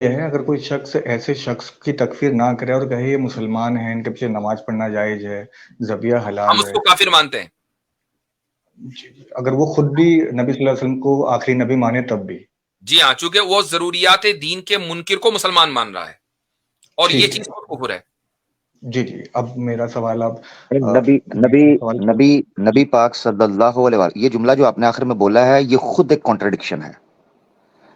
یہ ہے اگر کوئی شخص ایسے شخص کی تکفیر نہ کرے اور کہے یہ مسلمان ہیں، ان کے پیچھے نماز پڑھنا جائز ہے، ذبیحہ ہم حلال اس ہے، کو کافر مانتے ہیں. اگر وہ خود بھی نبی صلی اللہ علیہ وسلم کو آخری نبی مانے تب بھی. جی ہاں، چونکہ وہ ضروریات دین کے منکر کو مسلمان مان رہا ہے اور یہ ٹھیک ہے. چیز خود کفر ہے. جی اب میرا سوال آپ نبی نبی میرا سوال نبی نبی پاک صلی اللہ علیہ وسلم، یہ جملہ جو آپ نے آخر میں بولا ہے یہ خود ایک کانٹرڈکشن ہے.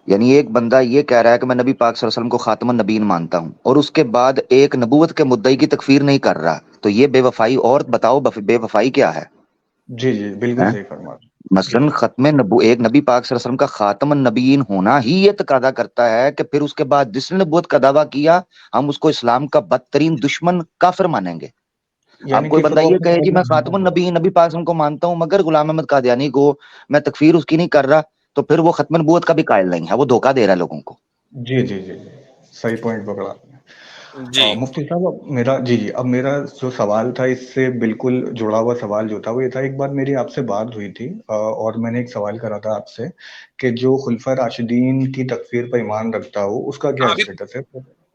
یعنی ایک بندہ یہ کہہ رہا ہے کہ میں نبی پاک صلی اللہ علیہ وسلم کو خاتم النبیین مانتا ہوں، اور اس کے بعد ایک نبوت کے مدعی کی تکفیر نہیں کر رہا، تو یہ بے وفائی. اور بتاؤ بے وفائی کیا ہے؟ جی بالکل ہیں؟ صحیح فرما. مثلا ایک نبی پاک صلی اللہ علیہ وسلم کا خاتم النبیین ہونا ہی یہ تقاضا کرتا ہے کہ پھر اس کے بعد جس نے نبوت کا دعویٰ کیا ہم اس کو اسلام کا بدترین دشمن کافر مانیں گے. اب یعنی کوئی کہ پھر بندہ وہ یہ اپنے کہے جی قوم میں میں خاتم النبی نبی پاک صلی اللہ علیہ وسلم کو مانتا ہوں مگر غلام احمد قادیانی کو میں تکفیر اس کی نہیں کر رہا، تو پھر وہ ختم نبوت کا بھی قائل نہیں ہے، وہ دھوکہ دے رہا ہے لوگوں کو. جی صحیح پوائنٹ پکڑا آپ نے. جی مفتی صاحب اب میرا جو سوال تھا اس سے بالکل جڑا ہوا سوال جو تھا وہ یہ تھا، ایک بار میری آپ سے بات ہوئی تھی اور میں نے ایک سوال کرا تھا آپ سے کہ جو خلفۂ راشدین کی تکفیر پر ایمان رکھتا ہو اس کا کیا ابھی اسٹیٹس ہے.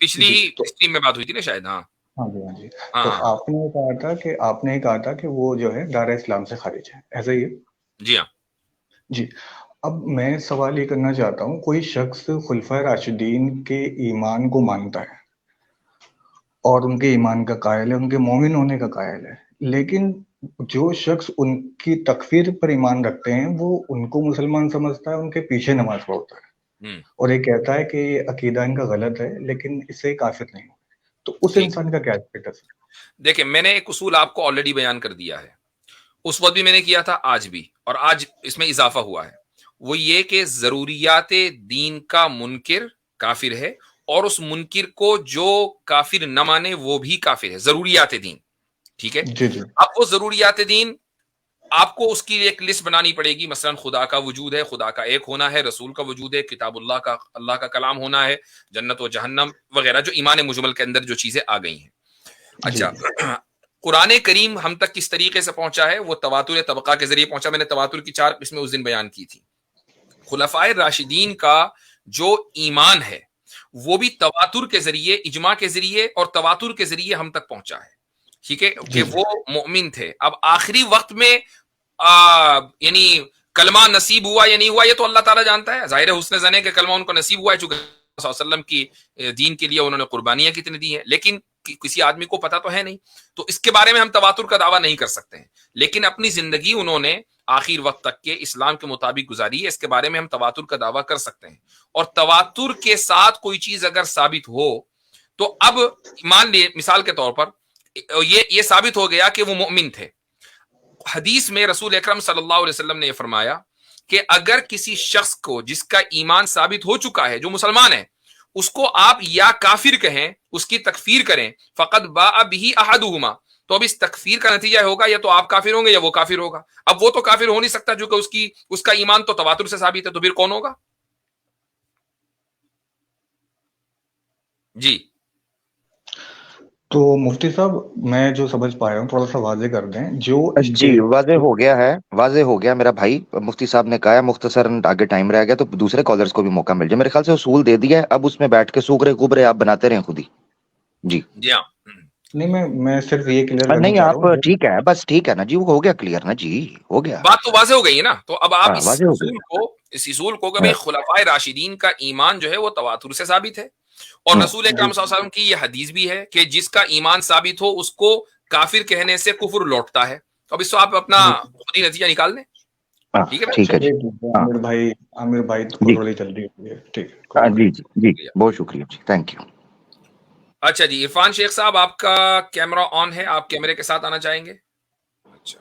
پچھلی جی تو اسٹریم میں بات ہوئی تھی نا شاید. ہاں ہاں جی ہاں تو ہاں آپ نے کہا تھا کہ وہ جو ہے دار اسلام سے خارج ہے، ایسا ہی ہے. جی ہاں. جی اب میں سوال یہ کرنا چاہتا ہوں، کوئی شخص خلفۂ راشدین کے ایمان کو مانتا ہے اور ان کے ایمان کا قائل ہے، ان کے مومن ہونے کا قائل ہے، لیکن جو شخص ان کی تکفیر پر ایمان رکھتے ہیں وہ ان کو مسلمان سمجھتا ہے، ان کے پیچھے نماز پڑھتا ہے اور یہ کہتا ہے کہ یہ عقیدہ ان کا غلط ہے لیکن اس سے کافر نہیں ہو. تو اس ٹھیک، انسان کا کیا اسٹیٹس ہے؟ دیکھیں میں نے ایک اصول آپ کو آلریڈی بیان کر دیا ہے، اس وقت بھی میں نے کیا تھا، آج بھی، اور آج اس میں اضافہ ہوا ہے. وہ یہ کہ ضروریات دین کا منکر کافر ہے، اور اس منکر کو جو کافر نہ مانے وہ بھی کافر ہے. ضروریات دین، ٹھیک ہے. جی اب وہ ضروریات دین آپ کو اس کی ایک لسٹ بنانی پڑے گی. مثلا خدا کا وجود ہے، خدا کا ایک ہونا ہے، رسول کا وجود ہے، کتاب اللہ کا کلام ہونا ہے، جنت و جہنم وغیرہ جو ایمان مجمل کے اندر جو چیزیں آ گئی ہیں. جی اچھا، قرآن کریم ہم تک کس طریقے سے پہنچا ہے؟ وہ تواتر طبقہ کے ذریعے پہنچا. میں نے تواتر کی 4 قسمیں اس دن بیان کی تھی. خلفائے راشدین کا جو ایمان ہے وہ بھی تواتر کے ذریعے، اجماع کے ذریعے اور تواتر کے ذریعے ہم تک پہنچا ہے. ٹھیک ہے کہ جی وہ مؤمن تھے. اب آخری وقت میں یعنی کلمہ نصیب ہوا یا نہیں ہوا یہ تو اللہ تعالیٰ جانتا ہے. ظاہر حسن زن ہے کہ کلمہ ان کو نصیب ہوا ہے، چونکہ صلی اللہ علیہ وسلم کی دین کے لیے انہوں نے قربانیاں کتنی دی ہیں، لیکن کسی آدمی کو پتا تو ہے نہیں، تو اس کے بارے میں ہم تواتر کا دعویٰ نہیں کر سکتے ہیں. لیکن اپنی زندگی انہوں نے آخر وقت تک کے اسلام کے مطابق گزاری ہے، اس کے بارے میں ہم تواتر کا دعویٰ کر سکتے ہیں. اور تواتر کے ساتھ کوئی چیز اگر ثابت ہو تو اب مان لیے مثال کے طور پر یہ ثابت ہو گیا کہ وہ مؤمن تھے. حدیث میں رسول اکرم صلی اللہ علیہ وسلم نے یہ فرمایا کہ اگر کسی شخص کو جس کا ایمان ثابت ہو چکا ہے، جو مسلمان ہے، اس کو آپ یا کافر کہیں، اس کی تکفیر کریں، فقط باء به احدهما، تو اب اس تکفیر کا نتیجہ ہوگا یا تو آپ کافر ہوں گے یا وہ کافر ہوگا. اب وہ تو کافر ہو نہیں سکتا جو کہ اس کا ایمان تو تواتر سے ثابت ہے، تو پھر کون ہوگا؟ جی تو مفتی صاحب میں جو سمجھ پایا ہوں تھوڑا سا واضح کر دیں. جو جی واضح ہو گیا ہے، واضح ہو گیا میرا بھائی. مفتی صاحب نے کہا ہے مختصراً، آگے ٹائم رہ گیا تو دوسرے کالرز کو بھی موقع مل جائے. میرے خیال سے اصول دے دیا ہے، اب اس میں بیٹھ کے سوکرے گبرے آپ بناتے رہیں خود ہی. جی جی ہاں. نہیں میں صرف یہ کلیئر کرنا نہیں چاہ رہا آپ ہوں. ٹھیک ہے، بس ٹھیک ہے نا جی، وہ ہو گیا کلیئر نا جی، ہو گیا. بات تو واضح ہو گئی ہے نا. تو اب آپ ہاں واضح ہو اس اصول کو کہ گیا. بھئی خلفائے راشدین کا ایمان جو ہے وہ تواتر سے ثابت ہے، اور رسول اکرم صلی اللہ علیہ وسلم کی یہ حدیث بھی ہے کہ جس کا ایمان ثابت ہو اس کو کافر کہنے سے کفر لوٹتا ہے. تو اب اس کو آپ اپنا خود ہی نتیجہ نکال لیں. ہاں ٹھیک ہے نا؟ ٹھیک ہے جی. ہاں عامر بھائی کو جی تھوڑی جلدی ہوتی ہے. ٹھیک ہے، کوئی جی بات جی جی، بہت شکریہ جی، تھینک یو. اچھا جی، عرفان شیخ صاحب آپ کا کیمرہ آن ہے، آپ کیمرے کے ساتھ آنا چاہیں گے؟ اچھا،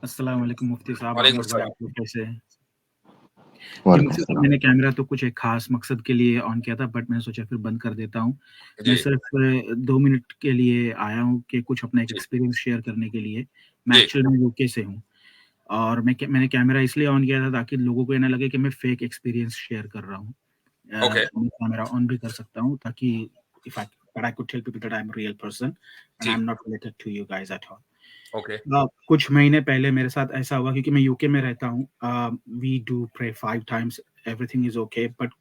السلام علیکم مفتی صاحب. وعلیکم عامر بھائی السلام. آپ لوگ کیسے ہیں؟ جی وعلیکم مفتی صاحب السلام. میں نے کیمرہ تو کچھ ایک خاص مقصد کے لیے آن کیا تھا، بٹ میں نے سوچا پھر بند کر دیتا ہوں. میں جی صرف 2 منٹ کے لیے آیا ہوں کہ کچھ اپنا ایک جی ایکسپیرینس شیئر کرنے کے لیے. میں جی ایکچوئل میں یو کے سے ہوں، اور میں نے کیمرہ اس لیے آن کیا تھا تاکہ لوگوں کو یہ نہ لگے کہ میں فیک ایکسپیرینس شیئر کر رہا ہوں. اوکے میں کیمرہ آن بھی کر سکتا ہوں تاکہ but I could tell people that I'm a real person and جی I'm not related to you guys at all. Okay کچھ مہینے پہلے میرے ساتھ ایسا ہوا، کیونکہ میں یو کے میں رہتا ہوں. وی ڈو پرے 5 times everything is okay, but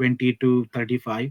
20 to 35,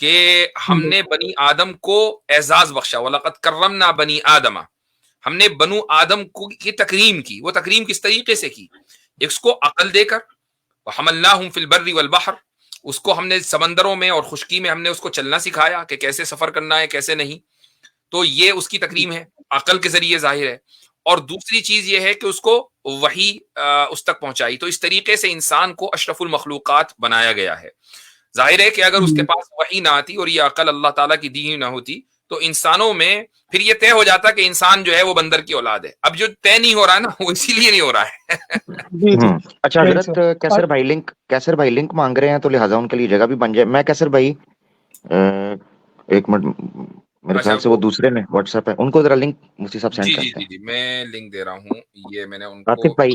کہ ہم نے بنی آدم کو اعزاز بخشا، وَلَقَدْ كَرَّمْنَا بنی آدم، ہم نے بنو آدم کو کی تکریم کی. وہ تکریم کس طریقے سے کی؟ اس کو عقل دے کر، وَحَمَلْنَاهُمْ فِي الْبَرِّ وَالْبَحْرِ، اس کو ہم نے سمندروں میں اور خشکی میں ہم نے اس کو چلنا سکھایا کہ کیسے سفر کرنا ہے کیسے نہیں. تو یہ اس کی تکریم ہے، عقل کے ذریعے ظاہر ہے. اور دوسری چیز یہ ہے کہ اس کو وحی اس تک پہنچائی. تو اس طریقے سے انسان کو اشرف المخلوقات بنایا گیا ہے. ظاہر ہے کہ اگر اس کے پاس وحی نہ آتی اور یہ عقل اللہ تعالیٰ کی دی ہوئی نہ ہوتی تو انسانوں میں پھر یہ طے ہو جاتا کہ انسان جو ہے وہ بندر کی اولاد ہے. اب جو طے نہیں ہو رہا ہے نا وہ اسی لیے نہیں ہو رہا ہے. اچھا حضرت کیسر بھائی لنک مانگ رہے ہیں تو لہٰذا ان کے لیے جگہ بھی بن جائے. میں کیسر بھائی ایک منٹ، میرے خیال سے وہ دوسرے میں واٹس ایپ ہے، ان کو ذرا لنک مفتی صاحب سینڈ کرتے ہیں. جی میں لنک دے رہا ہوں. یہ میں نے ان کو عاطف بھائی،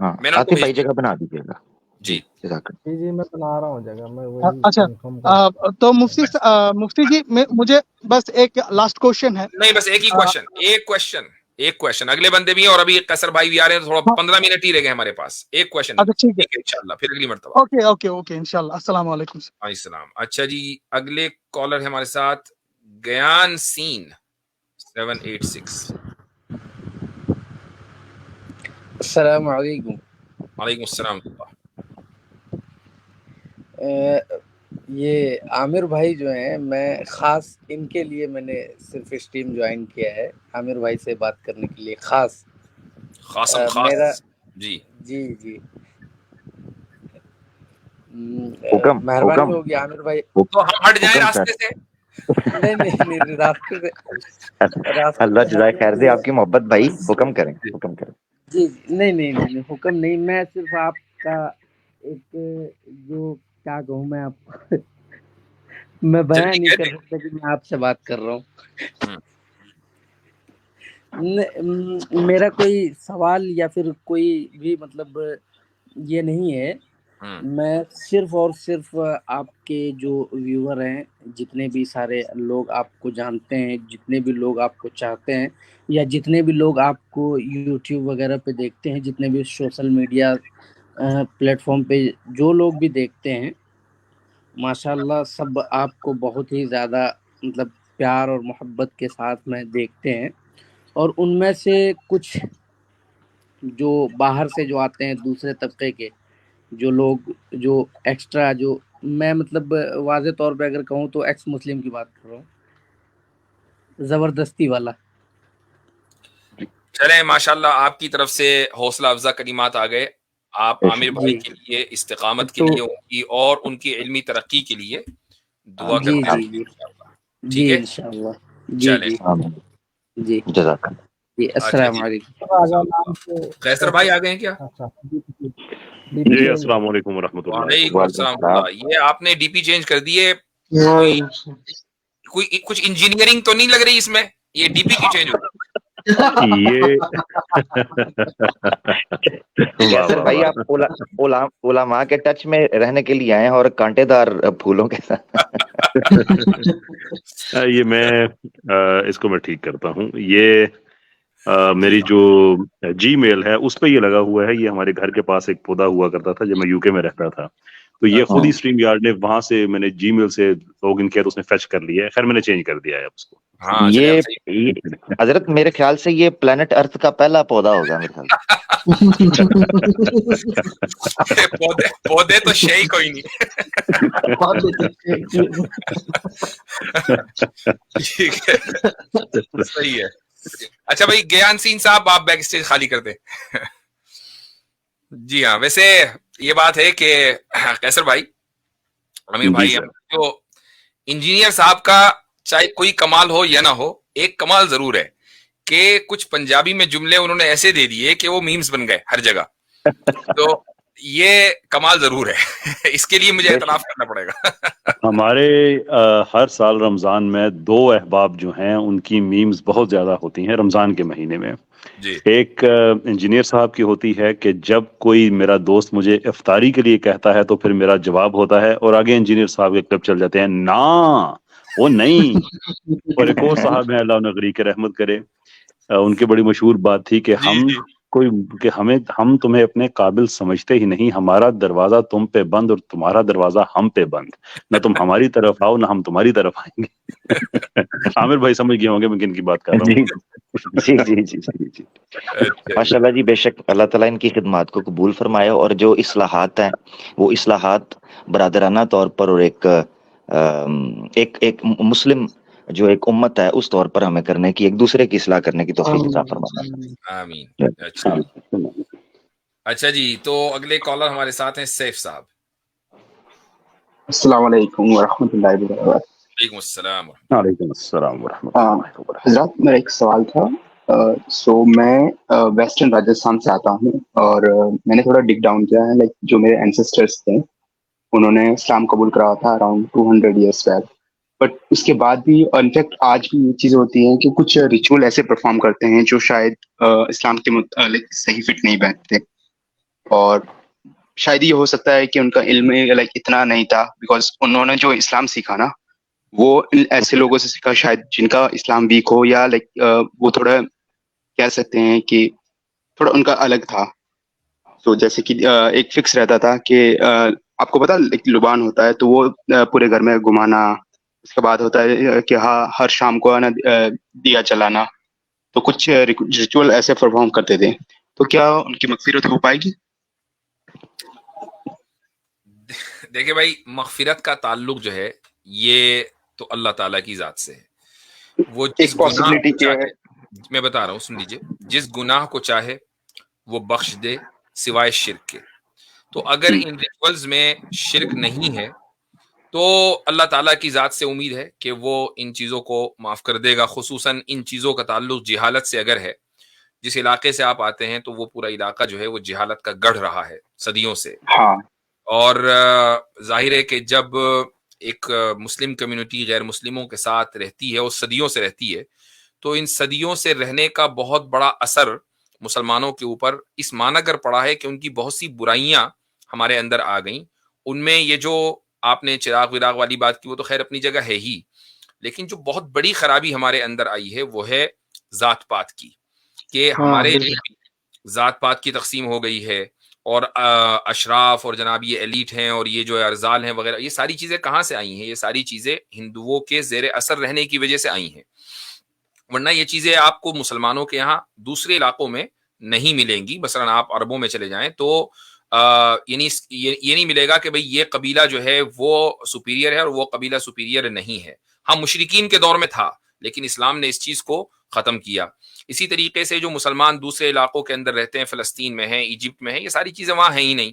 ہاں عاطف بھائی جگہ بنا دیجیے گا. جی جی میں بنا رہا ہوں جگہ. میں اچھا تو مفتی جی مجھے بس ایک لاسٹ کوشچن ہے. نہیں بس ایک ہی کوشچن اگلے بندے بھی ہیں اور ابھی قیصر بھائی بھی آ رہے ہیں، تھوڑا 15 منٹ ہی رہ گئے ہمارے پاس. ایک کوشچن ٹھیک ہے انشاءاللہ، پھر اگلی مرتبہ. اوکے انشاءاللہ. السلام علیکم. السلام. اچھا جی، اگلے کالر ہے ہمارے ساتھ گیان سین 786. السلام علیکم. وعلیکم السلام. یہ عامر بھائی جو ہیں، میں خاص ان کے لیے میں نے صرف اسٹریم جوائن کیا ہے عامر بھائی سے بات کرنے کے لیے. خاص میرا جی مہربانی ہوگی عامر بھائی. تو ہم ہٹ جائیں راستے سے. نہیں راستے سے اللہ جزائے خیر دے آپ کی محبت بھائی. حکم کریں. جی نہیں حکم نہیں. میں صرف آپ کا ایک جو کیا کہوں میں آپ کو میں بیان نہیں کر سکتا کہ میں آپ سے بات کر رہا ہوں. میرا کوئی سوال یا پھر کوئی بھی مطلب یہ نہیں ہے. میں صرف اور صرف آپ کے جو ویور ہیں، جتنے بھی سارے لوگ آپ کو جانتے ہیں، جتنے بھی لوگ آپ کو چاہتے ہیں، یا جتنے بھی لوگ آپ کو یوٹیوب وغیرہ پہ دیکھتے ہیں، جتنے بھی سوشل میڈیا پلیٹ فارم پہ جو لوگ بھی دیکھتے ہیں، ماشاءاللہ سب آپ کو بہت ہی زیادہ مطلب پیار اور محبت کے ساتھ میں دیکھتے ہیں. اور ان میں سے کچھ جو باہر سے جو آتے ہیں، دوسرے طبقے کے جو لوگ، جو ایکسٹرا، جو میں مطلب واضح طور پہ اگر کہوں تو ایکس مسلم کی بات کر رہا ہوں، زبردستی والا. چلیں ماشاءاللہ آپ کی طرف سے حوصلہ افزا کلمات آ گئے. آپ عامر بھائی کے لیے استقامت کے لیے، ان کی اور ان کی علمی ترقی کے لیے دعا کرتے ہیں. جی انشاءاللہ. جی جزاک اللہ. جی السلام علیکم. قیصر بھائی آ گئے ہیں کیا؟ جی السلام علیکم ورحمۃ اللہ. وعلیکم السلام. یہ آپ نے ڈی پی چینج کر دیے، کوئی کچھ انجینئرنگ تو نہیں لگ رہی اس میں؟ یہ ڈی پی کی چینج ہو کیسر بھائی آپ علماء کے ٹچ میں رہنے کے لیے آئے ہیں اور کانٹے دار پھولوں کے ساتھ. یہ میں اس کو میں ٹھیک کرتا ہوں. یہ میری جو جی میل ہے اس پہ یہ لگا ہوا ہے. یہ ہمارے گھر کے پاس ایک پودا ہوا کرتا تھا جب میں یو کے میں رہتا تھا، تو یہ خود ہی اسٹریم یارڈ نے وہاں سے میں نے جی میل سے لاگ ان کیا تو اس نے فیچ کر لیا ہے. خیر میں نے چینج کر دیا ہے اس کو. یہ حضرت میرے خیال سے یہ پلانٹ ارتھ کا پہلا پودا ہوگا میرے خیال. پودے تو شے کوئی نہیں. صحیح ہے. اچھا بھائی گیان سین صاحب آپ بیک اسٹیج خالی کر دیں. جی ہاں، ویسے یہ بات ہے کہ قیصر بھائی، امیر بھائی، جو انجینئر صاحب کا چاہے کوئی کمال ہو یا نہ ہو، ایک کمال ضرور ہے کہ کچھ پنجابی میں جملے انہوں نے ایسے دے دیے کہ وہ میمز بن گئے ہر جگہ. تو یہ کمال ضرور ہے، اس کے لیے مجھے اعتراف کرنا پڑے گا. ہمارے ہر سال رمضان میں 2 احباب جو ہیں ان کی میمز بہت زیادہ ہوتی ہیں رمضان کے مہینے میں. ایک انجینئر صاحب کی ہوتی ہے کہ جب کوئی میرا دوست مجھے افطاری کے لیے کہتا ہے تو پھر میرا جواب ہوتا ہے، اور آگے انجینئر صاحب کے کلپ چل جاتے ہیں، نا وہ نہیں. اور ایک اور صاحب ہیں اللہ انہیں غریق رحمت کرے، ان کی بڑی مشہور بات تھی کہ ہم کوئی کہ ہم تمہیں اپنے قابل سمجھتے ہی نہیں، ہمارا دروازہ تم پہ بند اور تمہارا دروازہ ہم پہ بند، نہ تم ہماری طرف آؤ نہ ہم تمہاری طرف آئیں گے۔ عامر بھائی سمجھ گئے ہوں گے میں کن کی بات کر رہا ہوں۔ جی جی جی جی جی ماشاء اللہ جی، بے شک اللہ تعالیٰ ان کی خدمات کو قبول فرمائے، اور جو اصلاحات ہیں وہ اصلاحات برادرانہ طور پر اور ایک مسلم جو ایک امت ہے اس طور پر ہمیں کرنے کی، ایک دوسرے کی اصلاح کرنے کی توفیق عطا فرمائے۔ آمین۔ اچھا جی، تو اگلے کالر ہمارے ساتھ ہیں سیف صاحب۔ السلام علیکم ورحمۃ اللہ وبرکاتہ۔ وعلیکم السلام۔ وعلیکم السلام ورحمۃ اللہ وبرکاتہ۔ حضرات میرا ایک سوال تھا۔ میں ویسٹرن راجستھان سے آتا ہوں، اور میں نے تھوڑا ڈگ ڈاؤن کیا ہے، لائک جو میرے اینسسٹرس تھے انہوں نے اسلام قبول کرا تھا اراؤنڈ 200 ایئرس بیک، بٹ اس کے بعد بھی انفیکٹ آج بھی یہ چیزیں ہوتی ہیں کہ کچھ ریچول ایسے پرفارم کرتے ہیں جو شاید اسلام کے متعلق صحیح فٹ نہیں بیٹھتے، اور شاید یہ ہو سکتا ہے کہ ان کا علم لائک اتنا نہیں تھا، بیکاز انہوں نے جو اسلام سیکھا نا وہ ایسے لوگوں سے سیکھا شاید جن کا اسلام ویک ہو، یا لائک وہ تھوڑا کہہ سکتے ہیں کہ تھوڑا ان کا الگ تھا۔ تو جیسے کہ ایک فکس رہتا تھا کہ آپ کو پتا لبان ہوتا ہے تو وہ پورے گھر میں گھمانا، اس کے بعد ہوتا ہے کہ ہاں ہر شام کو نا دیا جلانا، تو کچھ ریچول ایسے پرفارم کرتے تھے، تو کیا ان کی مغفرت ہو پائے گی؟ دیکھیں بھائی، مغفرت کا تعلق جو ہے یہ تو اللہ تعالیٰ کی ذات سے ہے۔ وہ جس گناہ کو چاہے، میں بتا رہا ہوں سن لیجئے، جس گناہ کو چاہے وہ بخش دے سوائے شرک کے۔ تو اگر ان ریچولز میں شرک نہیں ہے تو اللہ تعالیٰ کی ذات سے امید ہے کہ وہ ان چیزوں کو معاف کر دے گا، خصوصاً ان چیزوں کا تعلق جہالت سے اگر ہے۔ جس علاقے سے آپ آتے ہیں تو وہ پورا علاقہ جو ہے وہ جہالت کا گڑھ رہا ہے صدیوں سے، اور ظاہر ہے کہ جب ایک مسلم کمیونٹی غیر مسلموں کے ساتھ رہتی ہے اور صدیوں سے رہتی ہے، تو ان صدیوں سے رہنے کا بہت بڑا اثر مسلمانوں کے اوپر اس معنی کر پڑا ہے کہ ان کی بہت سی برائیاں ہمارے اندر آ گئیں۔ ان میں یہ جو آپ نے چراغ وراغ والی بات کی وہ تو خیر اپنی جگہ ہے ہی، لیکن جو بہت بڑی خرابی ہمارے اندر آئی ہے وہ ہے ذات پات کی، کہ ہمارے ذات پات کی تقسیم ہو گئی ہے، اور اشراف اور جناب یہ ایلیٹ ہیں اور یہ جو ارزال ہیں وغیرہ، یہ ساری چیزیں کہاں سے آئی ہیں؟ یہ ساری چیزیں ہندوؤں کے زیر اثر رہنے کی وجہ سے آئی ہیں، ورنہ یہ چیزیں آپ کو مسلمانوں کے یہاں دوسرے علاقوں میں نہیں ملیں گی۔ مثلا آپ عربوں میں چلے جائیں تو یعنی یہ نہیں ملے گا کہ بھئی یہ قبیلہ جو ہے وہ سپیریئر ہے اور وہ قبیلہ سپیریئر نہیں ہے۔ ہاں مشرکین کے دور میں تھا، لیکن اسلام نے اس چیز کو ختم کیا۔ اسی طریقے سے جو مسلمان دوسرے علاقوں کے اندر رہتے ہیں، فلسطین میں ہیں، ایجپٹ میں ہیں، یہ ساری چیزیں وہاں ہیں ہی نہیں،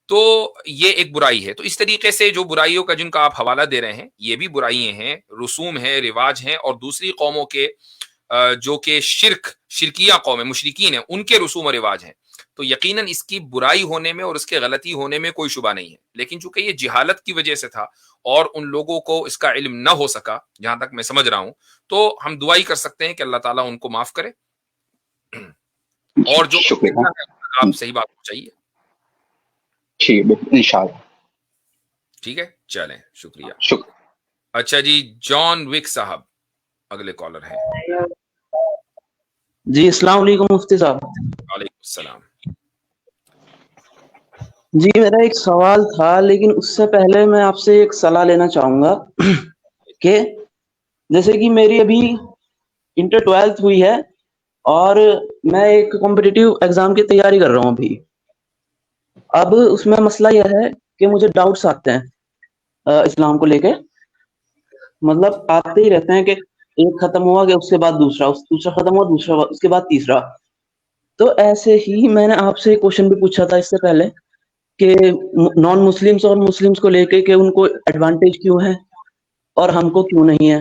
تو یہ ایک برائی ہے۔ تو اس طریقے سے جو برائیوں کا جن کا آپ حوالہ دے رہے ہیں یہ بھی برائیاں ہیں، رسوم ہیں، رواج ہیں، اور دوسری قوموں کے جو کہ شرکیہ قوم ہے، مشرکین ہیں، ان کے رسوم و رواج ہیں، تو یقیناً اس کی برائی ہونے میں اور اس کے غلطی ہونے میں کوئی شبہ نہیں ہے۔ لیکن چونکہ یہ جہالت کی وجہ سے تھا اور ان لوگوں کو اس کا علم نہ ہو سکا، جہاں تک میں سمجھ رہا ہوں، تو ہم دعائی کر سکتے ہیں کہ اللہ تعالیٰ ان کو معاف کرے، اور جو آپ صحیح بات چاہیے۔ ٹھیک ہے، چلیں، شکریہ۔ اچھا جی، جان وک صاحب اگلے کالر ہیں۔ جی السلام علیکم مفتی صاحب۔ وعلیکم السلام۔ جی میرا ایک سوال تھا، لیکن اس سے پہلے میں آپ سے ایک صلاح لینا چاہوں گا کہ جیسے کہ میری ابھی انٹر 12th ہوئی ہے اور میں ایک کمپٹیٹیو ایگزام کی تیاری کر رہا ہوں ابھی۔ اب اس میں مسئلہ یہ ہے کہ مجھے ڈاؤٹس آتے ہیں اسلام کو لے کے، مطلب آتے ہی رہتے ہیں کہ ایک ختم ہوا کہ اس کے بعد دوسرا ختم ہوا، دوسرا اس کے بعد تیسرا۔ تو ایسے ہی میں نے آپ سے کوشچن بھی پوچھا تھا اس سے پہلے کہ نان مسلمس اور مسلمس کو لے کے کہ ان کو ایڈوانٹیج کیوں ہے اور ہم کو کیوں نہیں ہے،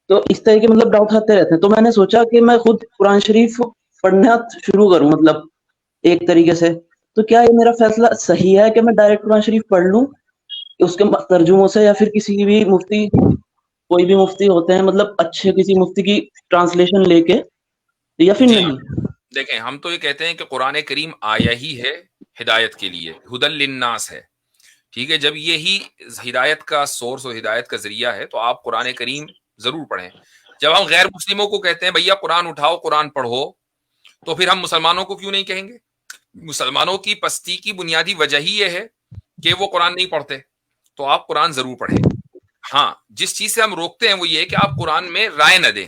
تو اس طرح کے مطلب ڈاؤٹ آتے رہتے ہیں۔ تو میں نے سوچا کہ میں خود قرآن شریف پڑھنا شروع کروں، مطلب ایک طریقے سے۔ تو کیا یہ میرا فیصلہ صحیح ہے کہ میں ڈائریکٹ قرآن شریف پڑھ لوں اس کے ترجموں سے، یا پھر کسی بھی مفتی، کوئی بھی مفتی ہوتے ہیں مطلب اچھے کسی مفتی کی ٹرانسلیشن لے کے، یا پھر نہیں؟ دیکھیں، ہم تو یہ کہتے ہیں کہ قرآن کریم آیا ہی ہے ہدایت کے لیے، ہدی للناس ہے، ٹھیک ہے۔ جب یہی ہدایت کا سورس اور ہدایت کا ذریعہ ہے تو آپ قرآن کریم ضرور پڑھیں۔ جب ہم غیر مسلموں کو کہتے ہیں بھیا قرآن اٹھاؤ، قرآن پڑھو، تو پھر ہم مسلمانوں کو کیوں نہیں کہیں گے؟ مسلمانوں کی پستی کی بنیادی وجہ ہی یہ ہے کہ وہ قرآن نہیں پڑھتے. تو آپ قرآن ضرور پڑھیں. ہاں جس چیز سے ہم روکتے ہیں وہ یہ کہ آپ قرآن میں رائے نہ دیں,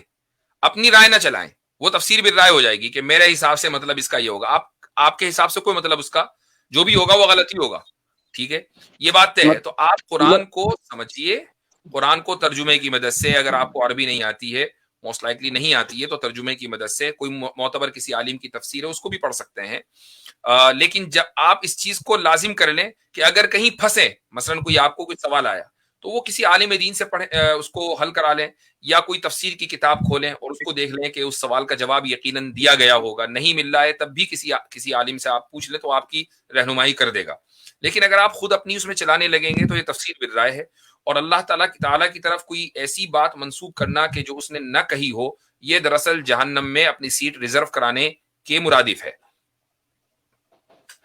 اپنی رائے نہ چلائیں. وہ تفسیر بالرائے ہو جائے گی کہ میرے حساب سے مطلب اس کا یہ ہوگا, آپ کے حساب سے کوئی مطلب اس کا جو بھی ہوگا وہ غلط ہی ہوگا. ٹھیک ہے, یہ بات طے ہے. تو آپ قرآن کو سمجھیے, قرآن کو ترجمے کی مدد سے, اگر آپ کو عربی نہیں آتی ہے, موسٹ لائکلی نہیں آتی ہے, تو ترجمے کی مدد سے کوئی معتبر کسی عالم کی تفسیر ہے اس کو بھی پڑھ سکتے ہیں. لیکن جب آپ اس چیز کو لازم کر لیں کہ اگر کہیں پھنسے, مثلا کوئی آپ کو کوئی سوال آیا تو وہ کسی عالم دین سے پڑھیں, اس کو حل کرا لیں, یا کوئی تفسیر کی کتاب کھولیں اور اس کو دیکھ لیں کہ اس سوال کا جواب یقیناً دیا گیا ہوگا. نہیں مل رہا ہے تب بھی کسی عالم سے آپ پوچھ لیں تو آپ کی رہنمائی کر دے گا. لیکن اگر آپ خود اپنی اس میں چلانے لگیں گے تو یہ تفسیر بالرائے ہے, اور اللہ تعالیٰ کی طرف کوئی ایسی بات منسوب کرنا کہ جو اس نے نہ کہی ہو, یہ دراصل جہنم میں اپنی سیٹ ریزرو کرانے کے مرادف ہے.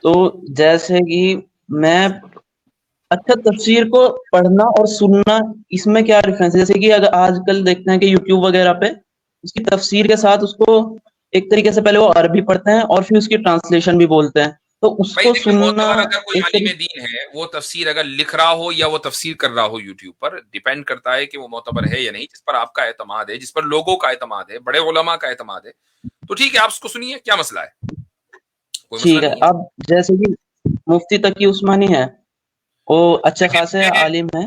تو جیسے کہ میں اچھا تفسیر کو پڑھنا اور سننا, اس میں کیا ڈفرینس ہے؟ جیسے کہ اگر آج کل دیکھتے ہیں کہ یوٹیوب وغیرہ پہ اس کی تفسیر کے ساتھ اس کو ایک طریقے سے پہلے وہ عربی پڑھتے ہیں اور پھر اس کی ٹرانسلیشن بھی بولتے ہیں, تو اس کو سننا اگر کوئی عالم دین ہے وہ تفسیر اگر لکھ رہا ہو یا وہ تفسیر کر رہا ہو یوٹیوب پر, ڈیپینڈ کرتا ہے کہ وہ معتبر ہے یا نہیں. جس پر آپ کا اعتماد ہے, جس پر لوگوں کا اعتماد ہے, بڑے علماء کا اعتماد ہے, تو ٹھیک ہے آپ اس کو سنیے, کیا مسئلہ ہے؟ ٹھیک ہے. اب جیسے کہ مفتی تقی عثمانی ہے, وہ اچھے خاصے عالم ہیں,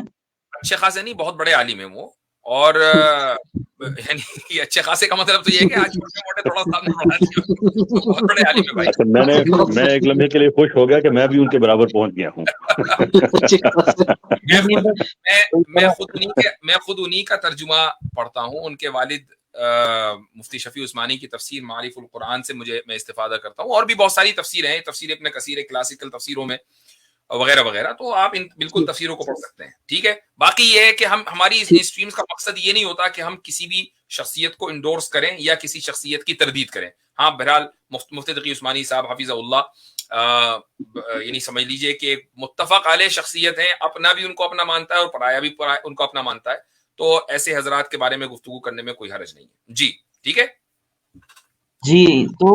اچھے خاصے نہیں, بہت بڑے عالم ہیں وہ. اور یعنی اچھے خاصے کا مطلب تو یہ ہے کہ آج چھوٹے موٹے تھوڑا سامنے بڑھا دیا, بہت بڑے عالم ہیں بھائی. میں ایک لمحے کے لیے خوش ہو گیا کہ میں بھی ان کے برابر پہنچ گیا ہوں. میں خود انہی کا ترجمہ پڑھتا ہوں. ان کے والد مفتی شفیع عثمانی کی تفسیر معارف القرآن سے میں استفادہ کرتا ہوں, اور بھی بہت ساری تفسیریں ہیں, تفسیر ابن کثیر کلاسیکل تفسیروں میں وغیرہ وغیرہ, تو آپ بالکل تفسیروں کو پڑھ سکتے ہیں. ٹھیک ہے, باقی یہ ہے کہ ہماری اسٹریمز کا مقصد یہ نہیں ہوتا کہ ہم کسی بھی شخصیت کو انڈورس کریں یا کسی شخصیت کی تردید کریں. ہاں بہرحال مفتی تقی عثمانی صاحب حفظہ اللہ یعنی سمجھ لیجئے کہ متفق علیہ شخصیت ہیں, اپنا بھی ان کو اپنا مانتا ہے اور پرایا بھی ان کو اپنا مانتا ہے, تو ایسے حضرات کے بارے میں گفتگو کرنے میں کوئی حرج نہیں ہے. جی ٹھیک ہے. جی, تو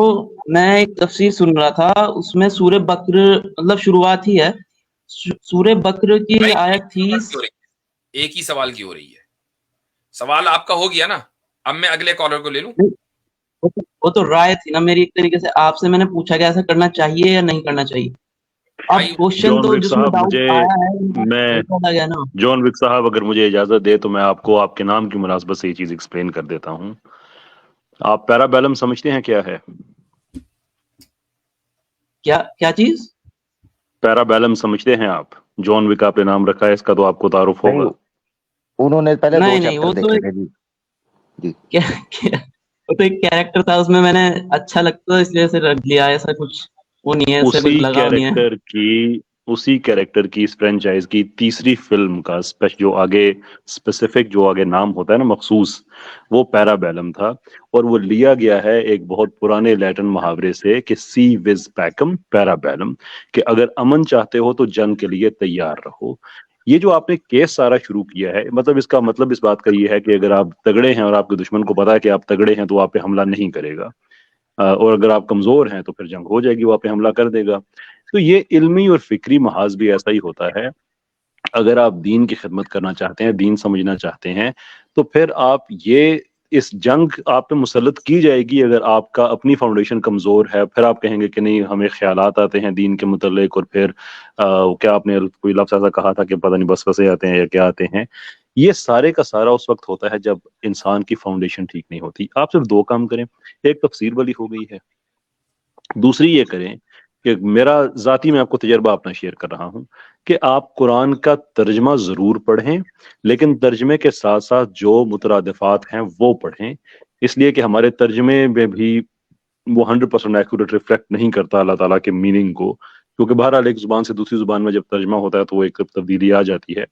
میں ایک تفسیر سن رہا تھا, اس میں سورہ بکر مطلب شروعات ہی ہے, سورہ بکر کی آیت تھی. ایک ہی سوال کی ہو رہی ہے, سوال آپ کا ہو گیا نا, اب میں اگلے کالر کو لے لوں. وہ تو رائے تھی نا میری, ایک طریقے سے آپ سے میں نے پوچھا کہ ایسا کرنا چاہیے یا نہیں کرنا چاہیے. اب کوشچن تو جس میں ڈاؤٹ آیا ہے نا, جون وک صاحب اگر مجھے اجازت دے تو میں آپ کو آپ کے نام کی مناسبت سے یہ چیز ایکسپلین کر دیتا ہوں. آپ پیرابیلم سمجھتے ہیں کیا ہے؟ کیا چیز؟ پیرابیلم سمجھتے ہیں آپ؟ جون وک آپ نے نام رکھا ہے اس کا, تو آپ کو تعارف ہوگا. انہوں نے پہلے نہیں, وہ تو وہ تو ایک کیریکٹر تھا, اس میں نے اچھا لگتا اس لیے سے رکھ لیا, ایسا کچھ وہ نہیں ہے, اسی کیریکٹر کی اس فرینچائز کی تیسری فلم کا جو آگے نام ہوتا ہے نا مخصوص, وہ پیرابیلم تھا. اور وہ لیا گیا ہے ایک بہت پرانے لیٹن محاورے سے کہ سی وز پیکم پیرابیلم, کہ اگر امن چاہتے ہو تو جنگ کے لیے تیار رہو. یہ جو آپ نے کیس سارا شروع کیا ہے, مطلب اس کا مطلب اس بات کا یہ ہے کہ اگر آپ تگڑے ہیں اور آپ کے دشمن کو پتا ہے کہ آپ تگڑے ہیں تو آپ پہ حملہ نہیں کرے گا, اور اگر آپ کمزور ہیں تو پھر جنگ ہو جائے گی, وہ آپ پہ حملہ کر دے گا. تو یہ علمی اور فکری محاذ بھی ایسا ہی ہوتا ہے. اگر آپ دین کی خدمت کرنا چاہتے ہیں, دین سمجھنا چاہتے ہیں, تو پھر آپ اس جنگ آپ پہ مسلط کی جائے گی اگر آپ کا اپنی فاؤنڈیشن کمزور ہے. پھر آپ کہیں گے کہ نہیں, ہمیں خیالات آتے ہیں دین کے متعلق, اور پھر کیا آپ نے کوئی لفظ ایسا کہا تھا کہ پتہ نہیں بس وسے آتے ہیں یا کیا آتے ہیں. یہ سارے کا سارا اس وقت ہوتا ہے جب انسان کی فاؤنڈیشن ٹھیک نہیں ہوتی. آپ صرف دو کام کریں, ایک تفسیر والی ہو گئی ہے, دوسری یہ کریں کہ میرا ذاتی میں آپ کو تجربہ اپنا شیئر کر رہا ہوں کہ آپ قرآن کا ترجمہ ضرور پڑھیں, لیکن ترجمے کے ساتھ ساتھ جو مترادفات ہیں وہ پڑھیں, اس لیے کہ ہمارے ترجمے میں بھی وہ 100% ایکوریٹ ریفلیکٹ نہیں کرتا اللہ تعالیٰ کے میننگ کو, کیونکہ بہرحال ایک زبان سے دوسری زبان میں جب ترجمہ ہوتا ہے تو وہ ایک تبدیلی آ جاتی ہے.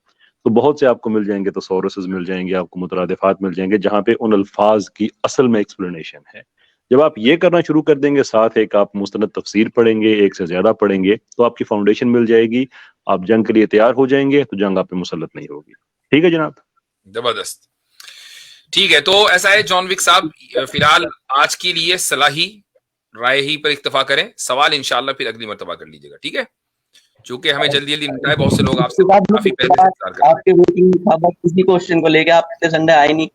تو بہت سے آپ کو مل جائیں گے تصورسز مل جائیں گے, آپ کو مترادفات مل جائیں گے جہاں پہ ان الفاظ کی اصل میں ایکسپلینیشن ہے. جب آپ یہ کرنا شروع کر دیں گے, ساتھ ایک آپ مستند تفسیر پڑھیں گے, ایک سے زیادہ پڑھیں گے, تو آپ کی فاؤنڈیشن مل جائے گی, آپ جنگ کے لیے تیار ہو جائیں گے, تو جنگ آپ پہ مسلط نہیں ہوگی. ٹھیک ہے جناب, زبردست. ٹھیک ہے, تو ایسا ہے جان وک صاحب, فی الحال آج کے لیے صلاحی رائے ہی پر اکتفا کریں, سوال انشاءاللہ پھر اگلی مرتبہ کر لیجیے گا, ٹھیک ہے, چونکہ ہمیں جلدی جلدی نمٹا ہے, بہت سے لوگ آپ سے کافی پہلے سے انتظار کر رہے ہیں. آپ کے کسی کوشچن کو لے کے آپ سنڈے آئے نہیں,